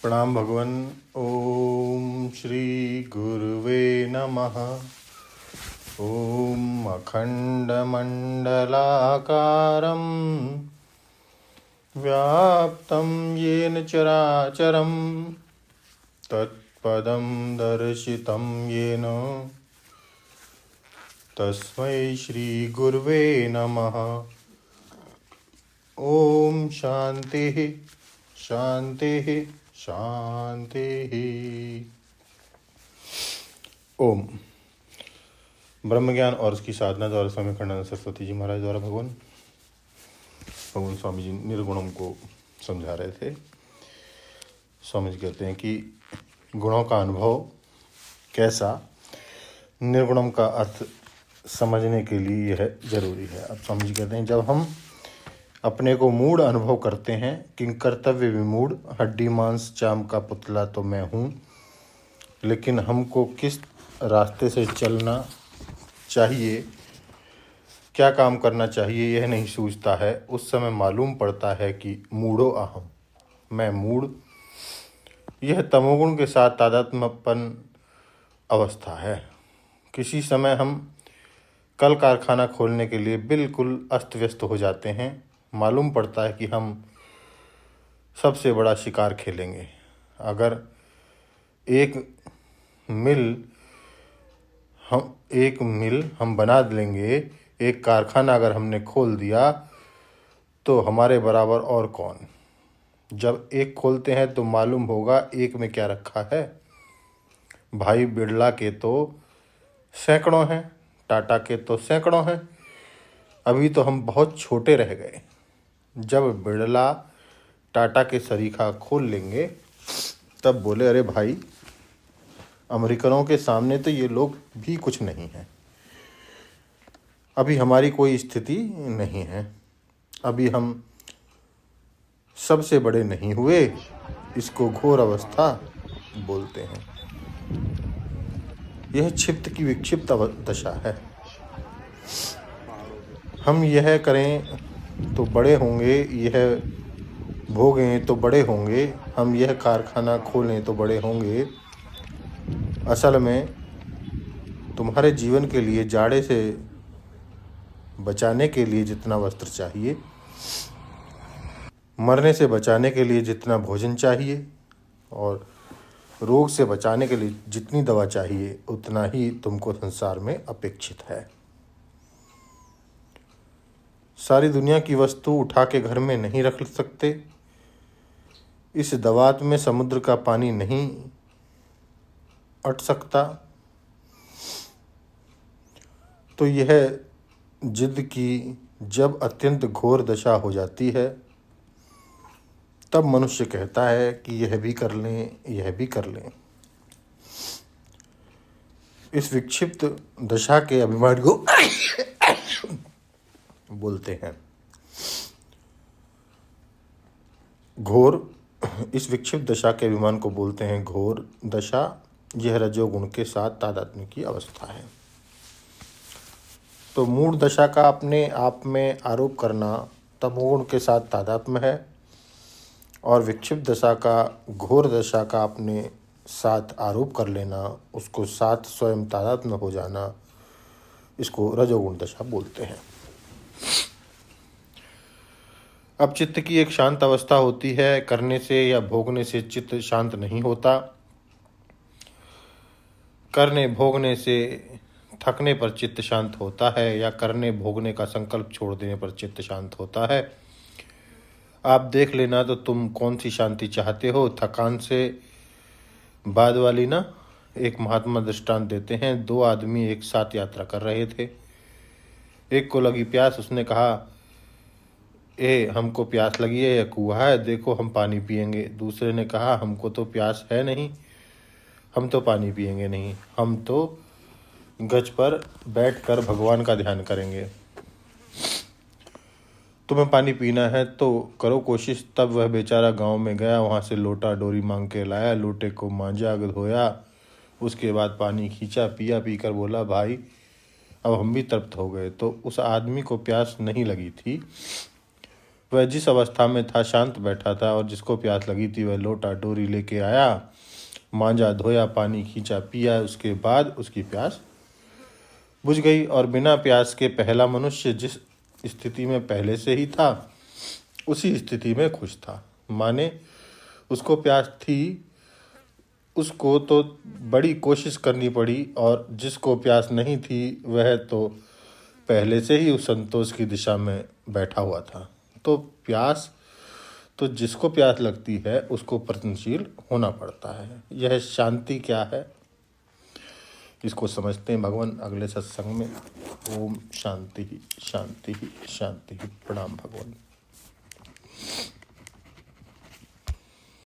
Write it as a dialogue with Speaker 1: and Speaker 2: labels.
Speaker 1: प्रणाम भगवन। ओम श्री गुरुवे नमः। ओम अखंडमंडलाकारं व्याप्तं येन चराचरं तत्पदं दर्शितं येन तस्मै श्री गुरुवे नमः। ओम शांति शांति शांति। ओम ब्रह्म ज्ञान और उसकी साधना द्वारा स्वामी खंडानंद सरस्वती जी महाराज द्वारा भगवान स्वामी जी निर्गुणों को समझा रहे थे। स्वामी जी कहते हैं कि गुणों का अनुभव कैसा, निर्गुणों का अर्थ समझने के लिए यह जरूरी है। अब स्वामी जी कहते हैं, जब हम अपने को मूढ़ अनुभव करते हैं, किं कर्तव्य विमूढ़, हड्डी मांस चाम का पुतला तो मैं हूँ, लेकिन हमको किस रास्ते से चलना चाहिए, क्या काम करना चाहिए, यह नहीं सूझता है। उस समय मालूम पड़ता है कि मूढ़ो अहम, मैं मूढ़। यह तमोगुण के साथ तादात्म्यपन अवस्था है। किसी समय हम कल कारखाना खोलने के लिए बिल्कुल अस्त व्यस्त हो जाते हैं। मालूम पड़ता है कि हम सबसे बड़ा शिकार खेलेंगे। अगर एक मिल हम बना लेंगे, एक कारखाना अगर हमने खोल दिया तो हमारे बराबर और कौन। जब एक खोलते हैं तो मालूम होगा एक में क्या रखा है। भाई बिरला के तो सैकड़ों हैं, टाटा के तो सैकड़ों हैं। अभी तो हम बहुत छोटे रह गए। जब बिरला टाटा के सरीखा खोल लेंगे तब बोले, अरे भाई, अमेरिकनों के सामने तो ये लोग भी कुछ नहीं हैं। अभी हमारी कोई स्थिति नहीं है, अभी हम सबसे बड़े नहीं हुए। इसको घोर अवस्था बोलते हैं। यह क्षिप्त की विक्षिप्त दशा है। हम यह करें तो बड़े होंगे, यह भोगें तो बड़े होंगे, हम यह कारखाना खोलें तो बड़े होंगे। असल में तुम्हारे जीवन के लिए जाड़े से बचाने के लिए जितना वस्त्र चाहिए, मरने से बचाने के लिए जितना भोजन चाहिए और रोग से बचाने के लिए जितनी दवा चाहिए, उतना ही तुमको संसार में अपेक्षित है। सारी दुनिया की वस्तु उठा के घर में नहीं रख सकते। इस दवात में समुद्र का पानी नहीं अट सकता। तो यह जिद की जब अत्यंत घोर दशा हो जाती है, तब मनुष्य कहता है कि यह भी कर लें, यह भी कर लें। इस विक्षिप्त दशा के अभिमान को बोलते हैं घोर। इस विक्षिप्त दशा के अभिमान को बोलते हैं घोर दशा। यह रजोगुण के साथ तादात्म्य की अवस्था है। तो मूढ़ दशा का अपने आप में आरोप करना तमोगुण के साथ तादात्म्य है, और विक्षिप्त दशा का, घोर दशा का अपने साथ आरोप कर लेना, उसको साथ स्वयं तादात्म्य हो जाना, इसको रजोगुण दशा बोलते हैं। अब चित्त की एक शांत अवस्था होती है। करने से या भोगने से चित्त शांत नहीं होता। करने भोगने से थकने पर चित्त शांत होता है, या करने भोगने का संकल्प छोड़ देने पर चित्त शांत होता है। आप देख लेना तो तुम कौन सी शांति चाहते हो। थकान से बाद वाली ना, एक महात्मा दृष्टांत देते हैं। दो आदमी एक साथ यात्रा कर रहे थे। एक को लगी प्यास, उसने कहा, हमको प्यास लगी है, यह कुआं है, देखो हम पानी पिएंगे। दूसरे ने कहा, हमको तो प्यास है नहीं, हम तो पानी पिएंगे नहीं, हम तो गज पर बैठकर भगवान का ध्यान करेंगे। तुम्हें पानी पीना है तो करो कोशिश। तब वह बेचारा गांव में गया, वहां से लोटा डोरी मांग के लाया, लोटे को मांजा, धोया, उसके बाद पानी खींचा, पिया। पीकर बोला, भाई अब हम भी तृप्त हो गए। तो उस आदमी को प्यास नहीं लगी थी, वह जिस अवस्था में था शांत बैठा था, और जिसको प्यास लगी थी वह लोटा डोरी लेके आया, मांजा धोया, पानी खींचा, पिया। उसके बाद उसकी प्यास बुझ गई, और बिना प्यास के पहला मनुष्य जिस स्थिति में पहले से ही था उसी स्थिति में खुश था। माने उसको प्यास थी, उसको तो बड़ी कोशिश करनी पड़ी, और जिसको प्यास नहीं थी वह तो पहले से ही उस संतोष की दिशा में बैठा हुआ था। तो प्यास तो जिसको प्यास लगती है उसको प्रयत्नशील होना पड़ता है। यह शांति क्या है, इसको समझते हैं भगवान अगले सत्संग में। ओम शांति शांति शांति। प्रणाम भगवान।